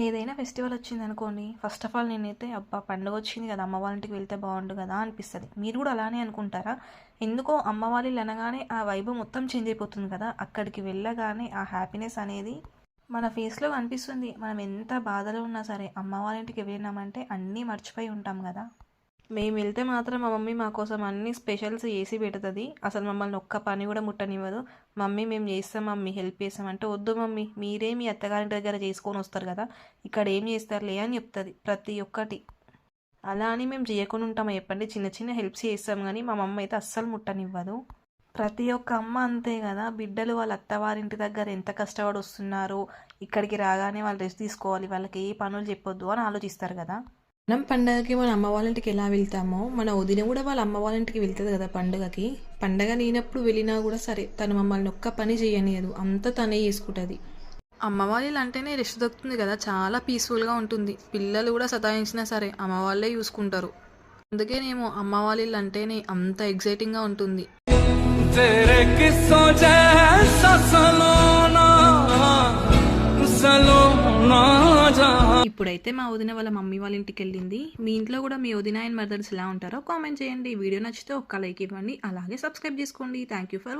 ఏదైనా ఫెస్టివల్ వచ్చిందనుకోండి, first of all నేనైతే అబ్బా! పండుగ వచ్చింది కదా! అమ్మ వాళ్ళ ఇంటికి వెళ్తే బాగుండు కదా అనిపిస్తది. మీరు కూడా అలానే అనుకుంటారా? ఎందుకో అమ్మ వాళ్ళ ఇల్లు అనగానే ఆ వైబ్ మొత్తం చేంజ్ అయిపోతుంది కదా! అక్కడికి వెళ్ళగానే ఆ హ్యాపీనెస్ అనేది మన ఫేస్‌లో కనిపిస్తుంది. మనం ఎంత బాధలో ఉన్నా సరే అమ్మ వాళ్ళ ఇంటికి వెళ్ళినామంటే అన్నీ మర్చిపోయి ఉంటాం కదా! మేము వెళ్తే మాత్రం మా మమ్మీ మా కోసం అన్ని స్పెషల్స్ చేసి పెడుతుంది. అసలు మమ్మల్ని ఒక్క పని కూడా ముట్టనివ్వదు. మమ్మీ మేము చేస్తాం మమ్మీ, హెల్ప్ చేస్తాం అంటే, వద్దు మమ్మీ మీరే మీ అత్తగారింటి దగ్గర చేసుకొని వస్తారు కదా, ఇక్కడ ఏం చేస్తారులే అని చెప్తుంది ప్రతి ఒక్కటి. అలా అని మేము చేయకుండా ఉంటామా చెప్పండి? చిన్న చిన్న హెల్ప్స్ చేస్తాం కానీ మా మమ్మీ అయితే అస్సలు ముట్టనివ్వదు. ప్రతి ఒక్క అమ్మ అంతే కదా, బిడ్డలు వాళ్ళ అత్తవారింటి దగ్గర ఎంత కష్టపడి వస్తున్నారో ఇక్కడికి రాగానే వాళ్ళు రెస్ట్ తీసుకోవాలి, వాళ్ళకి ఏ పనులు చెప్పొద్దు అని ఆలోచిస్తారు కదా. మనం పండగకి మన అమ్మ వాళ్ళ ఇంటికి ఎలా వెళ్తామో, మన వదిన కూడా వాళ్ళ అమ్మ వాళ్ళ ఇంటికి వెళ్తుంది కదా పండుగకి. పండగ లేనప్పుడు వెళ్ళినా కూడా సరే తను మమ్మల్ని ఒక్క పని చేయనియదు, అంతా తనే చేసుకుంటుంది. అమ్మ వాళ్ళు అంటేనే రెస్ట్ దొరుకుతుంది కదా, చాలా పీస్ఫుల్గా ఉంటుంది. పిల్లలు కూడా సతాయించినా సరే అమ్మ వాళ్ళే చూసుకుంటారు. అందుకేనేమో అమ్మ వాళ్ళ ఇల్లు అంటేనే అంత ఎగ్జైటింగ్గా ఉంటుంది. ఇప్పుడైతే మా వదిన వాళ్ళ మమ్మీ వాళ్ళ ఇంటికి వెళ్ళింది. మీ ఇంట్లో కూడా మీ వదిన అండ్ మదర్స్ ఎలా ఉంటారో కామెంట్ చేయండి. వీడియో నచ్చితే ఒక్క లైక్ ఇవ్వండి, అలాగే సబ్స్క్రైబ్ చేసుకోండి. Thank you for